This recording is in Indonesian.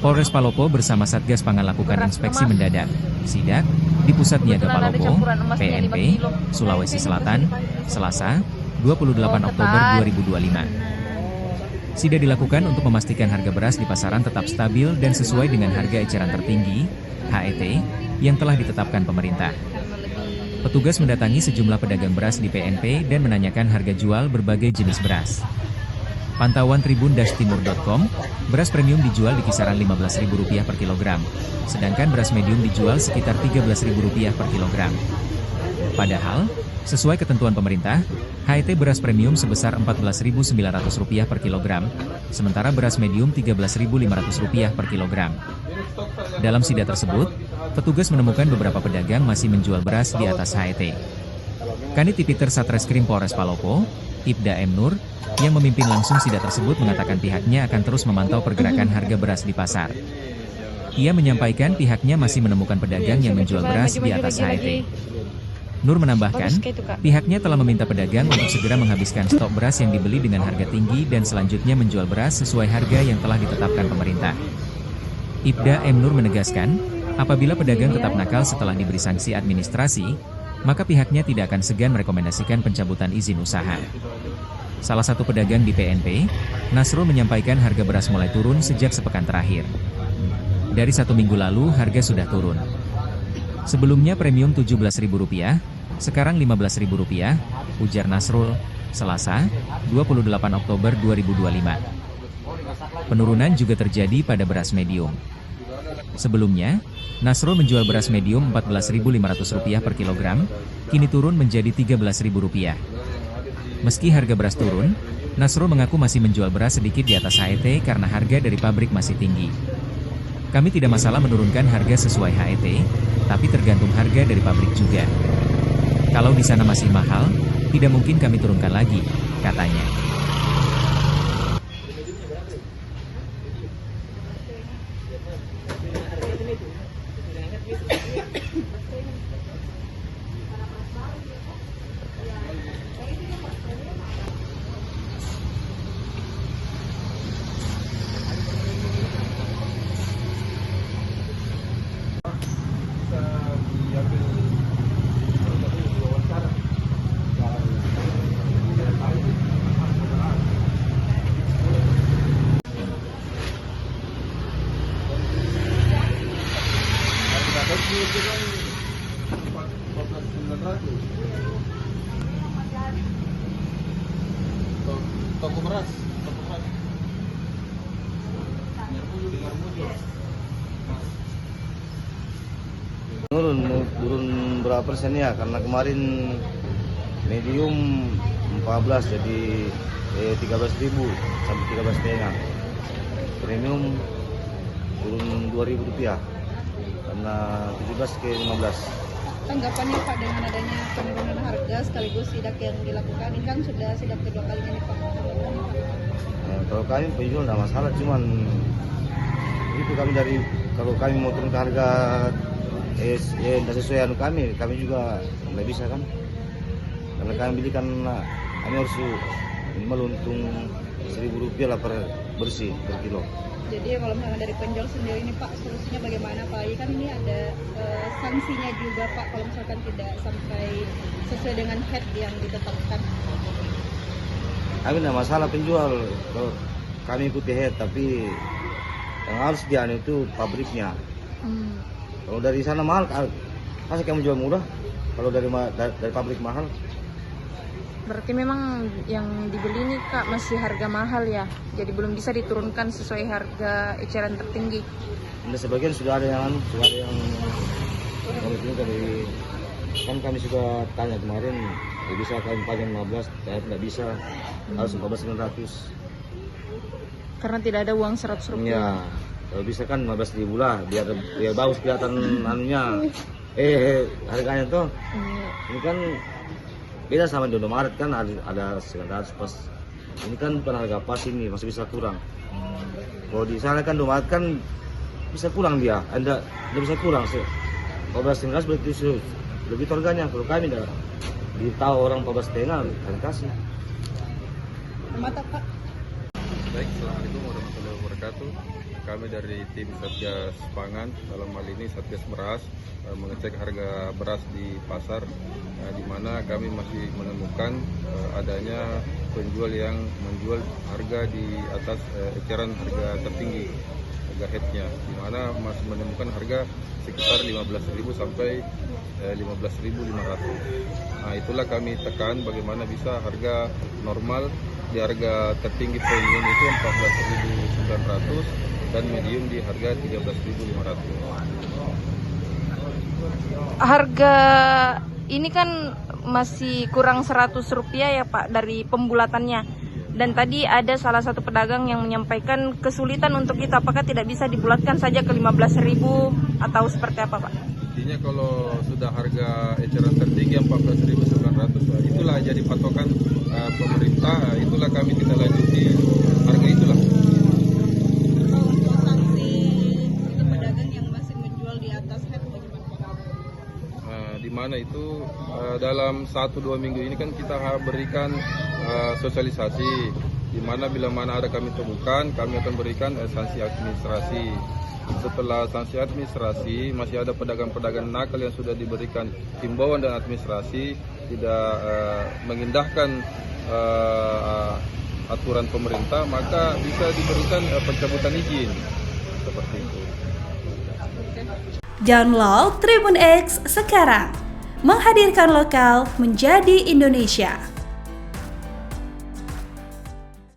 Polres Palopo bersama Satgas Pangan lakukan inspeksi mendadak, sidak, di Pusat Niaga Palopo, PNP, Sulawesi Selatan, Selasa, 28 Oktober 2025. Sidak dilakukan untuk memastikan harga beras di pasaran tetap stabil dan sesuai dengan harga eceran tertinggi, HET, yang telah ditetapkan pemerintah. Petugas mendatangi sejumlah pedagang beras di PNP dan menanyakan harga jual berbagai jenis beras. Pantauan tribun-timur.com, beras premium dijual di kisaran Rp15.000 per kilogram, sedangkan beras medium dijual sekitar Rp13.000 per kilogram. Padahal, sesuai ketentuan pemerintah, HET beras premium sebesar Rp14.900 per kilogram, sementara beras medium Rp13.500 per kilogram. Dalam sidak tersebut, petugas menemukan beberapa pedagang masih menjual beras di atas HET. Kanit Tipiter Satreskrim Polres Palopo, Ibda M. Nur, yang memimpin langsung sidak tersebut mengatakan pihaknya akan terus memantau pergerakan harga beras di pasar. Ia menyampaikan pihaknya masih menemukan pedagang yang menjual beras di atas HET. Nur menambahkan, pihaknya telah meminta pedagang untuk segera menghabiskan stok beras yang dibeli dengan harga tinggi dan selanjutnya menjual beras sesuai harga yang telah ditetapkan pemerintah. Ibda M. Nur menegaskan, apabila pedagang tetap nakal setelah diberi sanksi administrasi, maka pihaknya tidak akan segan merekomendasikan pencabutan izin usaha. Salah satu pedagang di PNP, Nasrul menyampaikan harga beras mulai turun sejak sepekan terakhir. Dari 1 minggu lalu harga sudah turun. Sebelumnya premium Rp17.000, sekarang Rp15.000, ujar Nasrul, Selasa, 28 Oktober 2025. Penurunan juga terjadi pada beras medium. Sebelumnya, Nasrul menjual beras medium Rp14.500 per kilogram, kini turun menjadi Rp13.000. Meski harga beras turun, Nasrul mengaku masih menjual beras sedikit di atas HET karena harga dari pabrik masih tinggi. Kami tidak masalah menurunkan harga sesuai HET, tapi tergantung harga dari pabrik juga. Kalau di sana masih mahal, tidak mungkin kami turunkan lagi, katanya. Toko beras. Turun berapa persen ya? Karena kemarin medium 14 jadi 13.000 sampai 13,5. Premium turun Rp2.000 karena 17 ke 15. Tanggapannya Pak dengan adanya penurunan harga sekaligus sidak yang dilakukan ini kan sudah sidak kedua kalinya nih Pak. Kalau kami penjual tidak masalah, cuman itu kami dari kalau kami mau turun ke harga tidak sesuai anu kami juga nggak bisa kan, karena kami beli kan kami harus minimal untung Rp1.000 lah per bersih per kilo. Jadi kalau misalnya dari penjual sendiri ini Pak, solusinya bagaimana Pak? Ini kan ini ada sanksinya juga Pak kalau misalkan tidak sampai sesuai dengan head yang ditetapkan. Kami tidak masalah penjual, kalau kami ikuti head, tapi yang harus dianu itu pabriknya. Kalau dari sana mahal, masa kamu jual murah? Kalau dari pabrik mahal? Berarti memang yang dibeli ini Kak masih harga mahal ya, jadi belum bisa diturunkan sesuai harga eceran tertinggi. Ada sebagian sudah ada yang dari kan kami sudah tanya kemarin, bisa kami pajang 15, saya tidak bisa, harus 14.900. Karena tidak ada uang Rp100. Ya, kalau bisa kan 15.000 lah, biar bagus kelihatan anunya. Harganya tuh. Ini kan beda sama di Indomaret kan ada 900 pas. Ini kan bukan harga pas, ini masih bisa kurang. Kalau di sana kan Indomaret kan bisa kurang dia, Anda bisa kurang sih. 14.500 berarti lebih harganya. Kalau kami dah ditahu orang 14,5 kami kasih. Mantap Pak. Baik, assalamualaikum warahmatullahi wabarakatuh. kami dari tim Satgas Pangan, dalam hal ini Satgas Beras, mengecek harga beras di pasar, di mana kami masih menemukan adanya penjual yang menjual harga di atas eceran harga tertinggi, harga headnya, di mana masih menemukan harga sekitar 15.000 sampai 15.500. Nah, itulah kami tekan bagaimana bisa harga normal di harga tertinggi premium itu 14.900 dan medium di harga 13.500. Harga ini kan masih kurang 100 rupiah ya Pak dari pembulatannya. Dan tadi ada salah satu pedagang yang menyampaikan kesulitan untuk itu, apakah tidak bisa dibulatkan saja ke 15.000 atau seperti apa Pak? Intinya kalau sudah harga eceran tertinggi 14.900, itulah jadi patokan pemerintah, itulah kami tindak lanjuti harga itulah. Untuk sanksi itu pedagang yang masih menjual di atas head bagaimana Pak? Di mana itu dalam 1-2 minggu ini kan kita berikan sosialisasi, di mana bila mana ada kami temukan, kami akan berikan sanksi administrasi. Setelah sanksi administrasi, masih ada pedagang-pedagang nakal yang sudah diberikan himbauan dan administrasi tidak mengindahkan aturan pemerintah, maka bisa diberikan pencabutan izin seperti itu. Download Tribun X sekarang, menghadirkan lokal menjadi Indonesia.